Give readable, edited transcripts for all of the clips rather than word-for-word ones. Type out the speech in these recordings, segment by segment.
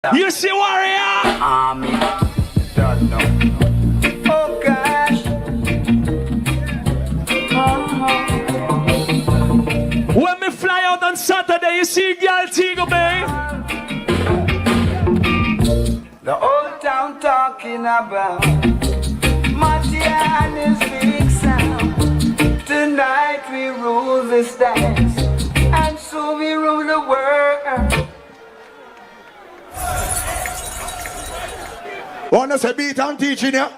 You see Warrior? Army. Don't know. Oh gosh. When me fly out on Saturday, you see girl Tigo Bay? The old town talking about Mattia and his big sound. Tonight we rule this dance, and so we rule the world. Wanna say beat and teach in ya?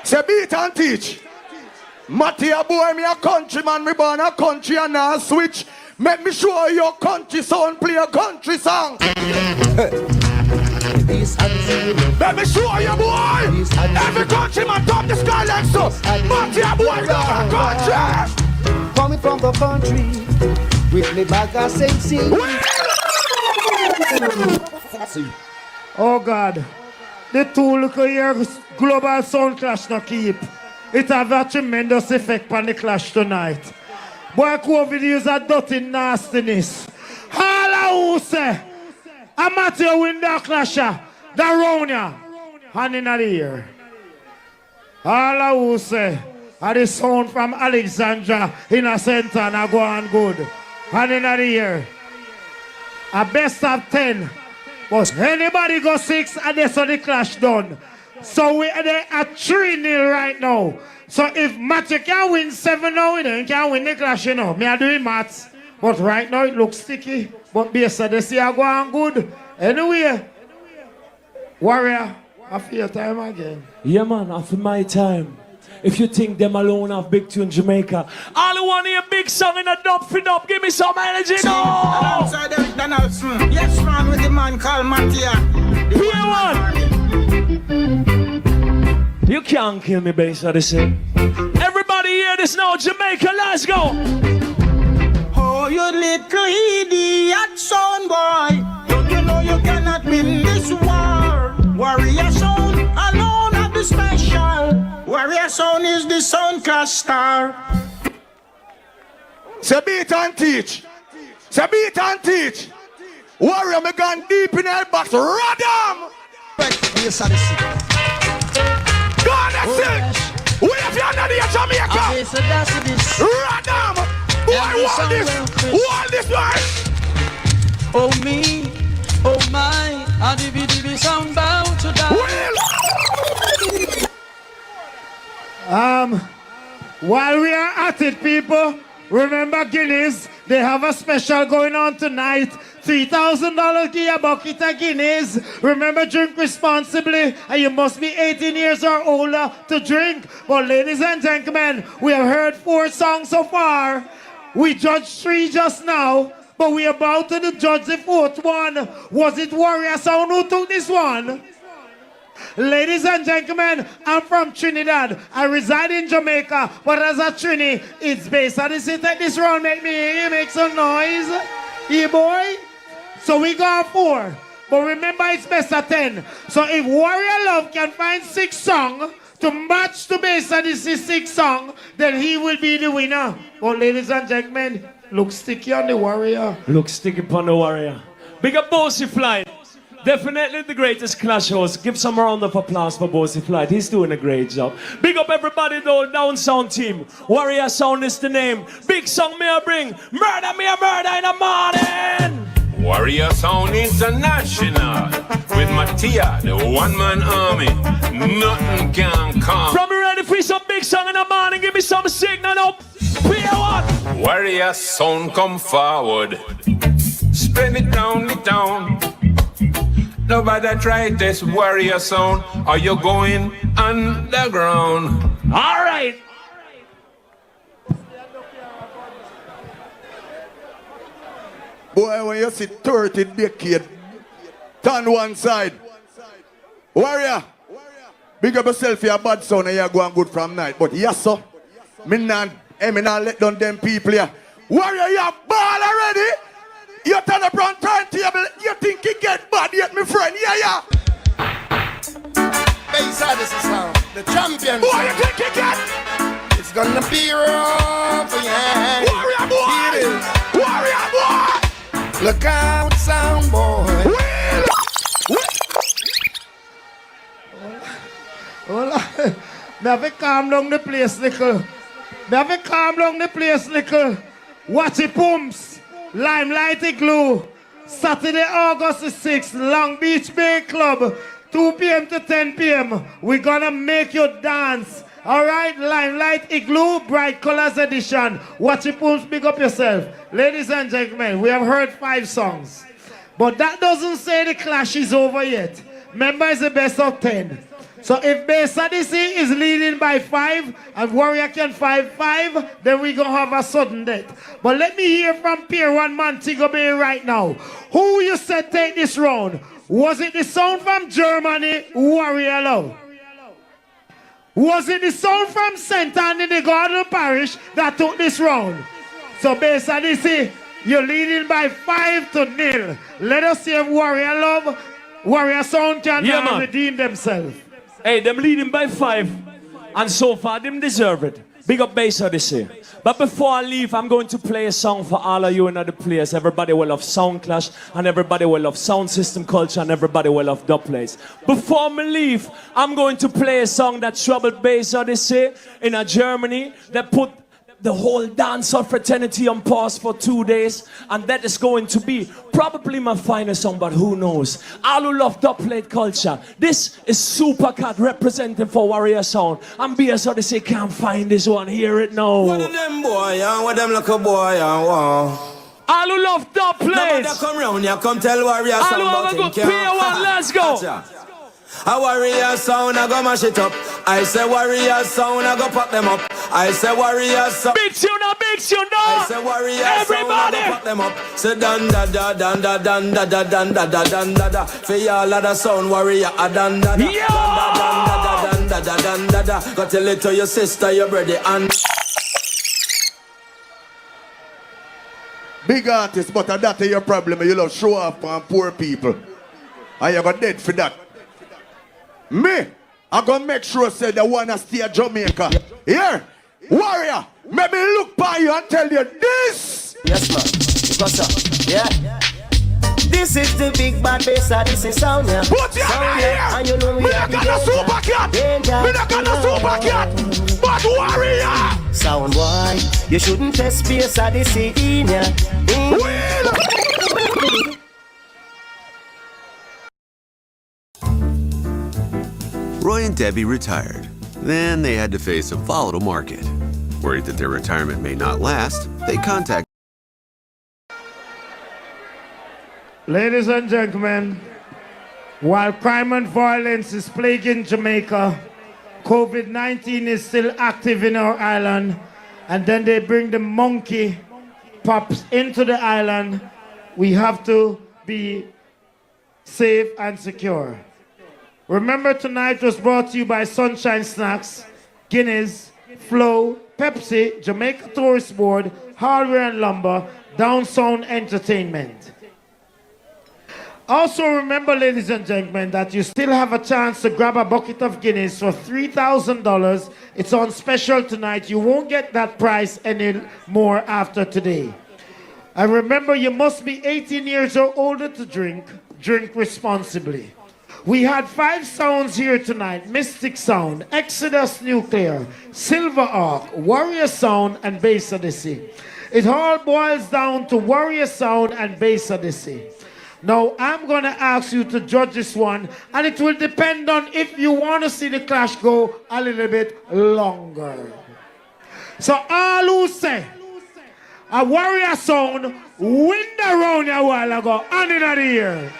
Say beat and teach. Mattia boy, me a countryman, me born a country and a switch. Make me show your country sound, play a country song. Let me show you boy. Every countryman top the sky like so. Mattia boy, go country. Coming from the country with me bag of sexy. Oh God, the two look here global sound clash no keep. It have a tremendous effect on the clash tonight. Boy, COVID is a dirty nastiness. All who say, I'm Matthew win the clasher, the round ya, hand in the ear. All who say, the sound from Alexandria in a center and I go on good. Hand in the ear. A best of 10. But anybody go 6 and that's how the clash done. So we are at 3-0 right now. So if Matthew can win 7 now, he can win the clash, you know. Me are doing maths. But right now it looks sticky. But based on this year go on good. Anyway, Warrior, after your time again. Yeah man, after my time. If you think them alone have big tune Jamaica, all who want to hear big song in a dub for dub, give me some energy now. Alongside Eric Donaldson, yes man with the man called Mattia. You can't kill me, bass Odyssey. Everybody hear this now, Jamaica, let's go. Oh, you little idiot son boy, don't you know you cannot win this war? Warrior sound alone have the special. Warrior sound is the sound class star. Say beat and teach. Say beat and teach. Warrior, me gone deep in the box. Radam! Yes, Odyssey. Go on, that's it. We have you under the Jamaica. Radam! Boy, want this. Want this one. Oh me, oh my, a dibby sound bound to die. While we are at it, people, remember Guinness, they have a special going on tonight. $3,000 give a bucket of Guinness. Remember, drink responsibly, and you must be 18 years or older to drink. But ladies and gentlemen, we have heard 4 songs so far. We judged 3 just now, but we are about to judge the 4th one. Was it Warrior Sound who took this one? Ladies and gentlemen, I'm from Trinidad. I reside in Jamaica, but as a Trini, it's based on this. Take this round, make me hear you, make some noise. Yeah, boy? So we got 4. But remember, it's best of 10. So if Warrior Love can find 6 songs to match the base of this 6 song, then he will be the winner. But ladies and gentlemen, look sticky on the Warrior. Look sticky upon the Warrior. Big up Bossy Flight. Definitely the greatest clash host. Give some round of applause for Bossy Flight. He's doing a great job. Big up everybody though, down sound team. Warrior Sound is the name. Big song me a bring. Murder me a murder in the morning. Warrior Sound International with Mattia, the one-man army. Nothing can come. From me ready for some big song in the morning. Give me some signal up. Play what? Warrior Sound come forward. Spread it down the town. Nobody try this Warrior Sound. Are you going underground? All right. Boy, when you see 30 decade, turn one side. Warrior, big up yourself for your bad sound and you're going good from night. But yes, sir, me not let down them people here. Warrior, you ball already? You turn up on turntable, you think you get bad yet, my friend? Yeah. Bass Odyssey sound, the champion. Boy, you think you get? It's gonna be rough, yeah. Warrior boy! Warrior boy! Look out, sound boy. Me have to calm down the place, little. Me have to calm down the place, little. Watch it, pumps. Limelight Igloo. Saturday, August the 6th, Long Beach Bay Club. 2 p.m. to 10 p.m. We're gonna make you dance. Alright, Limelight Igloo, Bright Colors Edition. Watch it, pumps, big up yourself. Ladies and gentlemen, we have heard 5 songs. But that doesn't say the clash is over yet. Remember, it's the best of 10. So if Bass Odyssey is leading by 5 and Warrior can 5-5, then we're going to have a sudden death. But let me hear from Pier 1 Montego Bay right now. Who you said take this round? Was it the sound from Germany, Warrior Love? Was it the sound from St. Anthony the Garden Parish that took this round? So Bass Odyssey, you're leading by 5-0. Let us see if Warrior Love, Warrior Sound can redeem themselves. Hey, them leading by 5, and so far them deserve it. Big up Bass Odyssey. But before I leave, I'm going to play a song for all of you in other players. Everybody will love Sound Clash, and everybody will love sound system culture, and everybody will love dub plays. Before I leave, I'm going to play a song that troubled Bass Odyssey in Germany, that put the whole dancehall fraternity on pause for 2 days, and that is going to be probably my finest song, but who knows. All who love dub plate culture. This is Supercat representing for Warrior Sound, and Bass Odyssey can't find this one. Hear it now. What of them boy, what them look a boy, all who love dub plates. No come round, you come tell Warrior Sound about it. P1, let's go. A Warrior Sound, I go mash it up. I say Warrior Sound, I go pop them up. I say Warrior Sound. Big tune, I say Warrior everybody. Sound, I go pop them up. Say dan da da dan da dan da da dan da da dan da da. For y'all of the sound Warrior, a dan da da. Dan da da dan da da. Go tell it to your sister, your brother, and Big artist, but that's your problem. You love show off on poor people. And you got dead for that. Me, I'm gonna make sure say the one that stay at Jamaica. Here, Warrior, let me look by you and tell you this. Yes, man. What's up? Yeah. This is the big bad Bass Odyssey sound, yeah. Put your hand here. And you know me not gonna super cat. Me not gonna super cat. But Warrior. Sound boy, you shouldn't test Bass Odyssey in ya. Roy and Debbie retired. Then they had to face a volatile market. Worried that their retirement may not last, they contacted. Ladies and gentlemen, while crime and violence is plaguing Jamaica, COVID-19 is still active in our island, and then they bring the monkey pops into the island. We have to be safe and secure. Remember, tonight was brought to you by Sunshine Snacks, Guinness, Flow, Pepsi, Jamaica Tourist Board, Hardware and Lumber, Down Sound Entertainment. Also remember, ladies and gentlemen, that you still have a chance to grab a bucket of Guinness for $3,000. It's on special tonight. You won't get that price anymore after today. And remember, you must be 18 years or older to drink. Drink responsibly. We had 5 sounds here tonight: Mystic Sound, Exodus Nuclear, Silver Arc, Warrior Sound, and Bass Odyssey. It all boils down to Warrior Sound and Bass Odyssey. Now, I'm going to ask you to judge this one, and it will depend on if you want to see the clash go a little bit longer. So all who say a Warrior Sound win the round a while ago, and in the ear.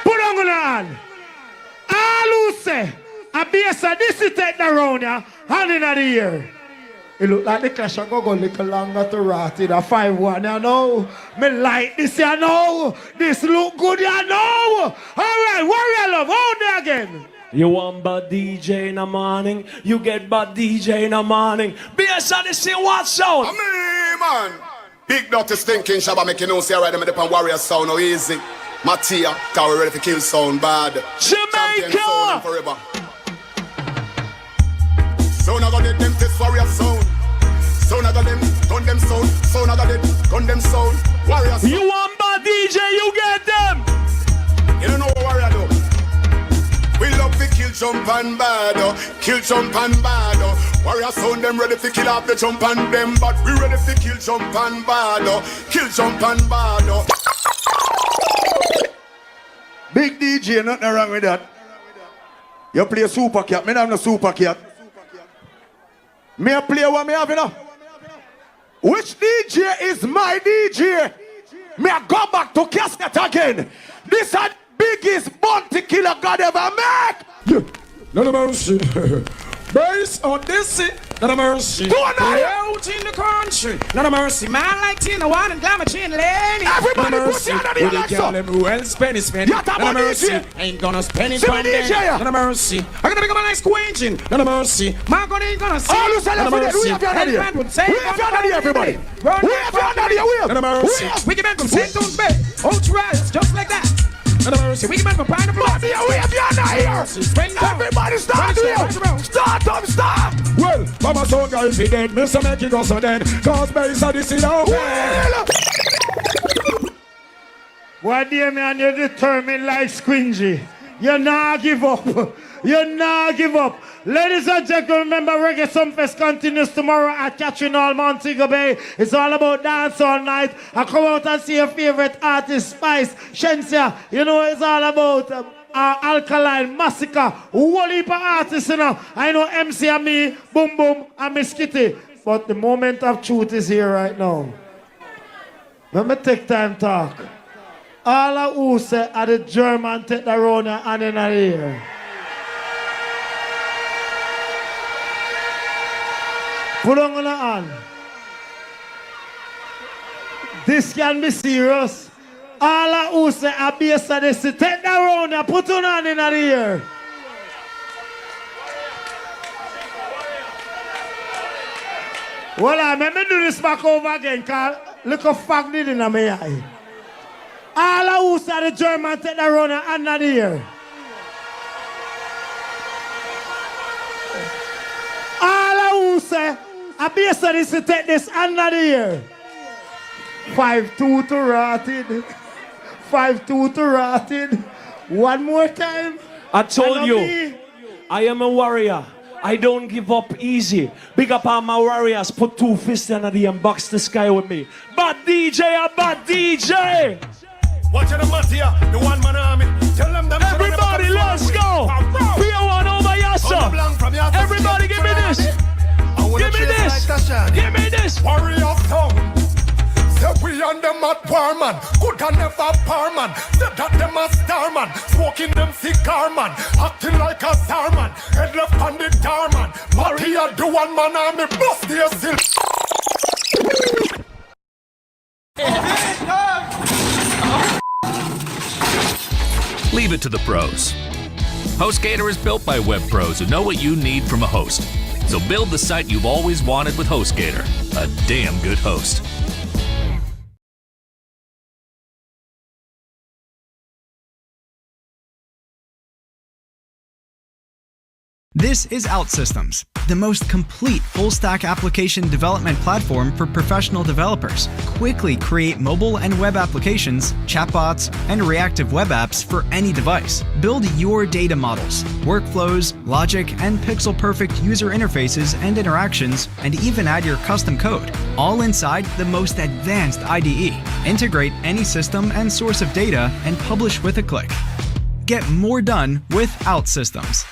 Put on the hand. All who say a Bass Odyssey take the round, hand in the ear. It look like the clash will go a little longer to rot in a 5-1, you know. Me like this, you know. This look good, you know. All right, Warrior Love, hold there again. You want bad DJ in the morning, you get bad DJ in the morning. Bass Odyssey, what sound? Me, man. Big dirty stinking shabba make you know, see I ride them with the Warrior Sound, no easy. Mattia, cause we ready for kill sound bad. Jamaica! Sound forever. Sound I got it, them fist Warrior Sound. Sound I got them, gun them sound. Sound I got it, gun them sound. Warrior Sound. You want bad DJ, you get them. You don't know what Warrior do. We jump and bad, kill jump and bad. Warrior sound them ready to kill off the jump and them, but we ready to kill jump and bad, kill jump and bad. Big DJ, nothing wrong with that. You play Super Cat, me have no Super Cat. Me a play what me have, you know. Which DJ is my DJ? Me a go back to cassette again. This is the biggest bounty killer God ever make. Yeah. Not a mercy. Bass Odyssey. Not a mercy. Out in the country. Not a mercy. Man like Tina One and Glamour Chin Lane. Everybody put your hand on the girl them well spend it. Not a mercy. Ain't gonna spend it on them. Not a mercy. I'm gonna become a nice queen. Not a mercy. My God ain't gonna see. All you say, not a mercy. we have your hand here. We have your hand here, everybody. We have your hand here. We have. Not a mercy. Wicked man from St. John's Bay. Outright, just like that. Not a mercy. Wicked man from Pineapple. We have your hand here. Everybody start here. Start up, start. Well, Mama so girl if he dead, Mr. Make it go so dead. Cause Bass Odyssey now. What do you mean you're determined like Squingy? You not give up. You not give up. Ladies and gentlemen, remember Reggae Sumfest continues tomorrow at Catherine Hall, Montego Bay. It's all about dance all night. I come out and see your favorite artist, Spice, Shensia. You know it's all about Alkaline, Massacre, whole heap of artists, you know. I know MC and me, Boom Boom and Miss Kitty. But the moment of truth is here right now. Let me take time talk. All of who say are the German take the round and in the air. Put on the hand. This can be serious. All of who say are Bass Odyssey, take the round and put on hand in the air. Well, let me do this back over again, because look how fuck did in my eye. All of who say the German take the round and not here. All of who say a Bass Odyssey take this and not here. 5-2 to rotted. 5-2 to rotted. One more time. I told you, I am a warrior. I don't give up easy. Big up all my warriors. Put 2 fists under the and box the sky with me. Bad DJ, a bad DJ. Watch the Matia, the one man army. Tell them everybody, let's go. We are one over Yassa. Everybody, give me this. Give me this. Give me this. Warrior town. Say we and them at war man. Good and never par man. Say that them a star man. Smoking them cigar man. Acting like a star man. Head left on the tar man. Matia, the one man army. Bust their silk. Leave it to the pros. HostGator is built by web pros who know what you need from a host. So build the site you've always wanted with HostGator. A damn good host. This is OutSystems, the most complete full-stack application development platform for professional developers. Quickly create mobile and web applications, chatbots, and reactive web apps for any device. Build your data models, workflows, logic, and pixel-perfect user interfaces and interactions, and even add your custom code, all inside the most advanced IDE. Integrate any system and source of data and publish with a click. Get more done with OutSystems.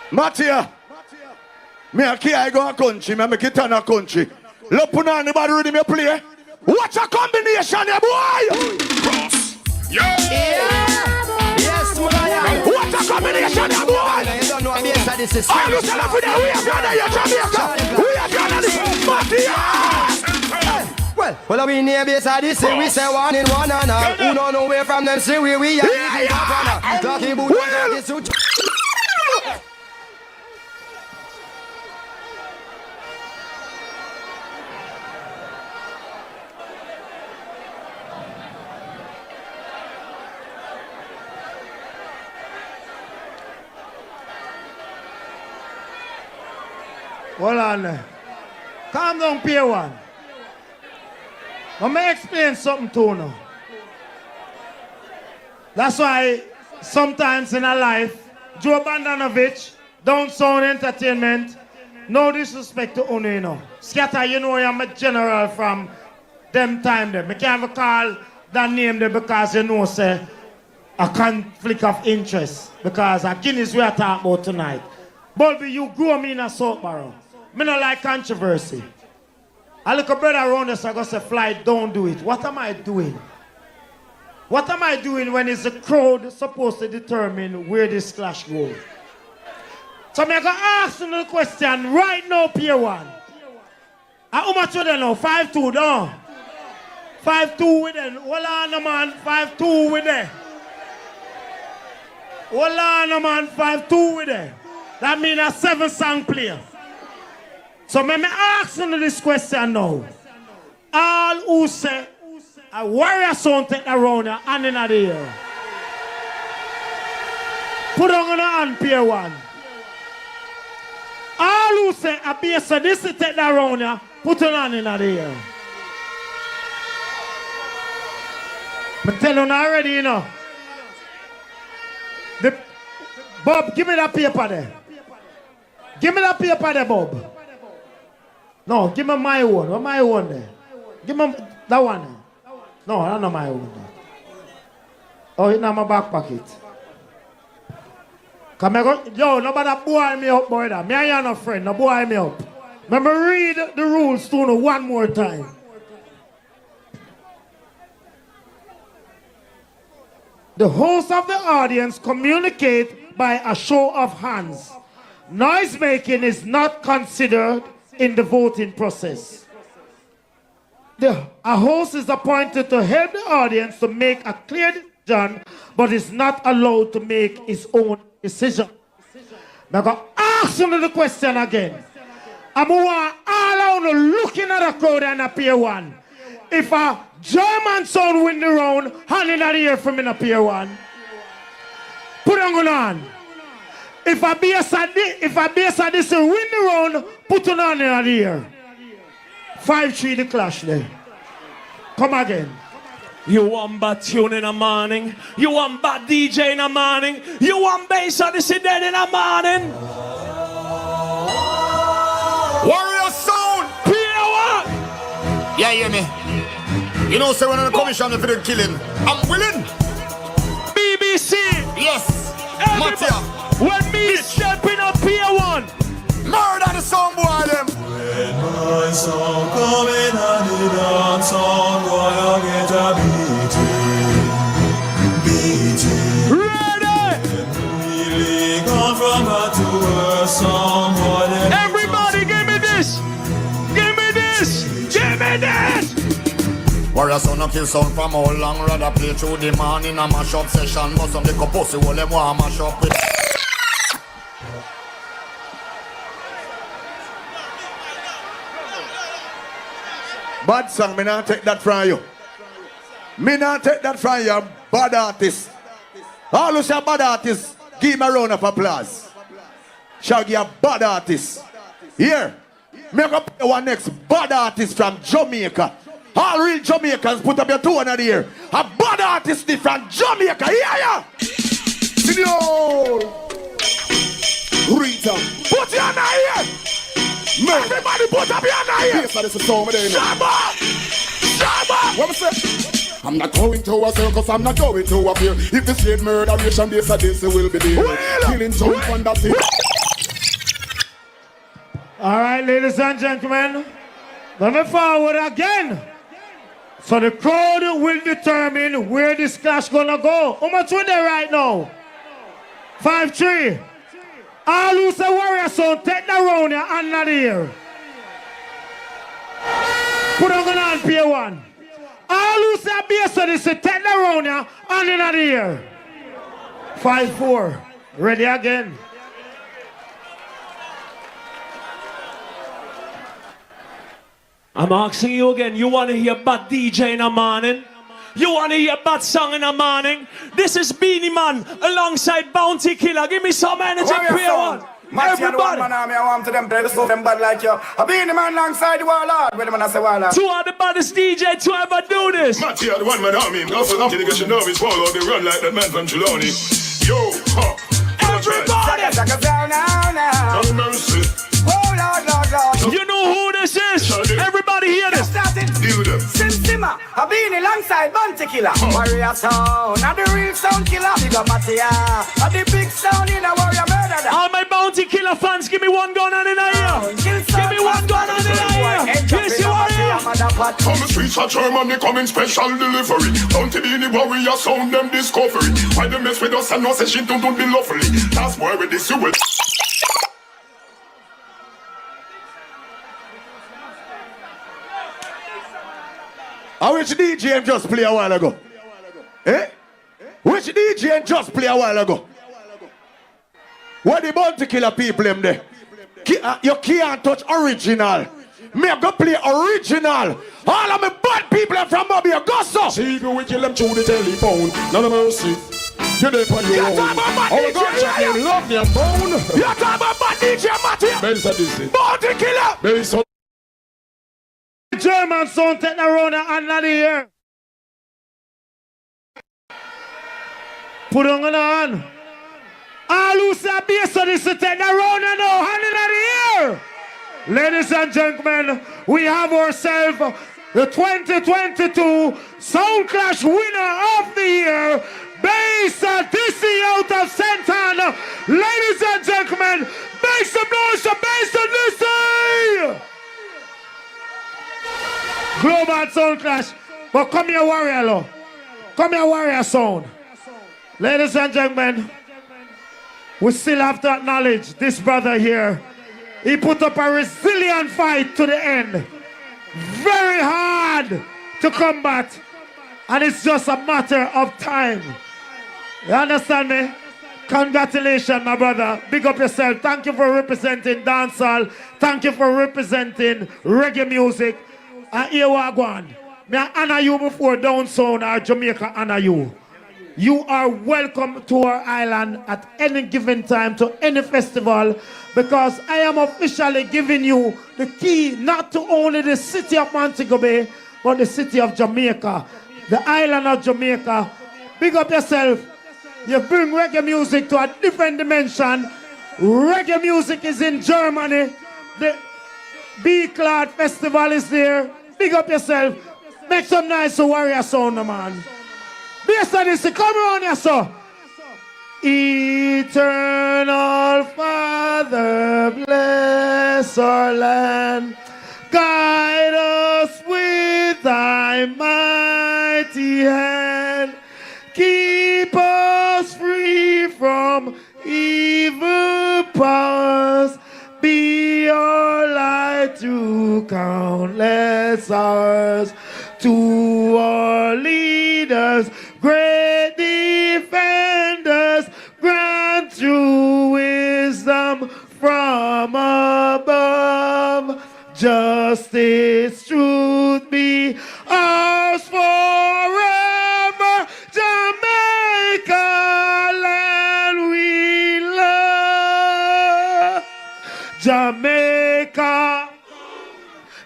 Matia, me a key I go a country, me make it turn a country. Look put on the body rhythm you play. Watch a combination, yeah, boy! Yeah! Yes, man. What a combination, yeah, boy! You don't know what Bass Odyssey is. All you tell us today, we have done it, Jamaica! We have done it, Matia! Well, we near Bass Odyssey, we say one in one and all. Who don't know where from them, see we are. Talking about the Hold on there. Calm down, Pier 1. Let me explain something to you now. That's why sometimes in our life, Joe Bandanovich, Down Sound Entertainment, no disrespect to Uno, you know. Scatter, you know I'm a general from them time there. I can't even call that name there because you know, say, a conflict of interest. Because a Guinness we are talking about tonight. Bulby, you grew me in a soap barrel. Me not like controversy. A little brother around us, I go say, Fly, don't do it. What am I doing? What am I doing when it's the crowd supposed to determine where this clash goes? So I'm going to ask you the question right now, Pier 1. How much are they now? 5-2, no? 5-2 with them. Hold on, man. 5-2 with them. Hold on, man. 5-2 with them. That means a 7-song player. So let me ask you this question now. All who say a Warrior Sound take around your hand in the air. Put on the hand, Pier 1. All who say a bass Odyssey take around you, put on hand in the air. I tell you already, you know. Bob, give me that paper there. Give me that paper there, Bob. No, give me my one. What's my one there? Give me that one there. No, that's not my one there. Oh, it's not my back pocket. Come here, yo, nobody boy me up, boy. Me and you no friend, no boy me up. Let me read the rules to you one more time. The host of the audience communicate by a show of hands. Noise making is not considered in the voting process. A host is appointed to help the audience to make a clear decision, but is not allowed to make his own decision. Now, I'm going to ask you the question again. I'm all around looking at the crowd and appear one. If a German sound win the round, hand in the air for me in Pier 1. Put on. If a bass Odyssey win the round, put on in the air. 5-3 the clash there. Come again. You want bad tune in the morning. You want bad DJ in the morning. You want bass Odyssey dead in the morning. Warrior Sound! Pier 1! Yeah, hear me. You know, say when I'm commission for the killing, I'm willing. BBC. Yes. Everybody. When me stepping up Pier 1. Murder the song boy them. When my song coming and the dance on, boy, I get a beating. Ready. Really gone from bad to worse song, boy. Everybody give me this. Give me this. Give me this. Warrior Sound no kill sound from all long. Rather play through the man in a mash up session. But some little pussy will them want mash up with. Bad song, me not take that from you. Me not take that from you, bad artist. All who say bad artist, give me a round of applause. Shaggy a bad artist. Here, me go play one next bad artist from Jamaica. All real Jamaicans, put up your two under the air. A bad artist from Jamaica, yeah. Senor Rita, put your hand here. Everybody put up your hand here. Yes, that is a song. Shabba. What I say? I'm not going to a circus, I'm not going to a pier. If the state murderation base of this will be there. Killing jump on that thing. All right, ladies and gentlemen, let me forward again. So the crowd will determine where this clash gonna go. How much with they right now? 5-3. All who say Warrior Sound, take the round here and not here. Put on Pier 1. All who say bass Odyssey, take the round here and not here. 5-4. Ready again. I'm asking you again, you want to hear bad DJ in the morning? You want to hear a bad song in the morning? This is Beanie Man alongside Bounty Killer. Give me some energy, clear one. Everybody. I want to them play the stuff them bad like you. I be the man alongside the Warlord. When the man I say Warlord. Two are the baddest DJ to ever do this. Matty are the one man army. Also, after the you know his follow, they run like that man from Trelawney. Yo, everybody. No mercy. You know who this is? Everybody hear this. Simmer, I been alongside Bounty Killer. Warrior sound, and the real sound killer. Big up Mattia, and the big sound in a warrior murder. All my Bounty Killer fans, give me one gun on in the ear. Give me one gun on in the ear. Yes, you are here. On the streets of Germany, come in special delivery. Bounty be the warrior sound, them discovery. Why they mess with us and no session don't be lovely. That's why we this you will. Which DJ just play a while ago? Eh? Which DJ just play a while ago? What the Bounty Killer people them there? You can't touch original. Me go play original. All of me bad people are from Bobby Augusta. See we kill them through the telephone. None of mercy. You there for your own. Our gunshot them love their bone. You're talking about bad DJ Matty. Bounty Killer. There is some German sound take the round and not here. Put on on. All who say bass on this to take the round and now hand in the air. Ladies and gentlemen, we have ourselves the 2022 Sound Clash winner of the year, Bass Odyssey out of Santana. Ladies and gentlemen, make some noise for Bass Odyssey! Global Sound Clash. But come here, Warrior, lo. Come here, Warrior Sound. Ladies and gentlemen, we still have to acknowledge this brother here. He put up a resilient fight to the end. Very hard to combat. And it's just a matter of time. You understand me? Congratulations, my brother. Big up yourself. Thank you for representing dancehall. Thank you for representing reggae music. And here we go on. May I honor you before Down Sound or Jamaica honor you. You are welcome to our island at any given time to any festival, because I am officially giving you the key not to only the city of Montego Bay, but the city of Jamaica, the island of Jamaica. Big up yourself. You bring reggae music to a different dimension. Reggae music is in Germany. The B-Clad Festival is there. Big up yourself. Make some nice Warrior Sound, man. Bass Odyssey, come around here, sir. Eternal Father, bless our land. Guide us with thy mighty hand. Keep us free from evil powers. Be our light to countless hours. To our leaders, great defenders, grant true wisdom from above. Justice, truth be ours forever. Jamaica, land we love. Jamaica,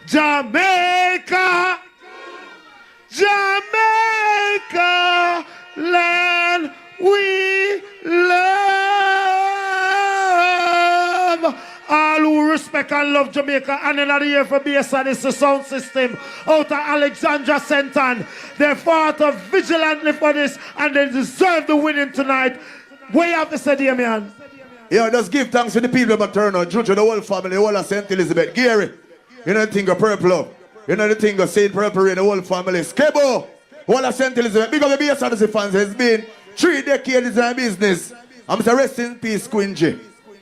Jamaica, Jamaica, land we love. All who respect and love Jamaica and another year for Bass Odyssey sound system out of Alexandria Senton. They fought vigilantly for this and they deserve the winning tonight. What you have to say, dear man? Yeah, just give thanks to the people that turn on. Juju, the whole family, the whole of St. Elizabeth. Gary, you know the thing of Purple. You know the thing of St. Purple Rain, the whole family. Skebo, whole of St. Elizabeth. Big up the Bass Odyssey fans. It's been 3 decades in business. I'm Mr. Rest in Peace, Quincy.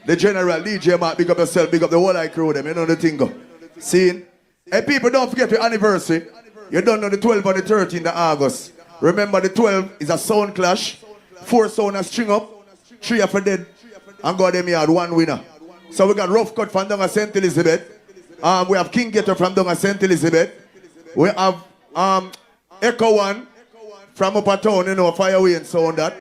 The General, DJ Mark, big up yourself, big up the whole I crew them. You know the thing of. See? Hey, people, don't forget your anniversary. You don't know the 12th and the 13th of August. Remember the 12th is a sound clash. 4 sound and string up. 3 are for dead. And God them here had 1 winner. So we got Rough Cut from down at St. Elizabeth. We have King Gator from down at St. Elizabeth. We have Echo One From upper town, you know, Fireway and sound that.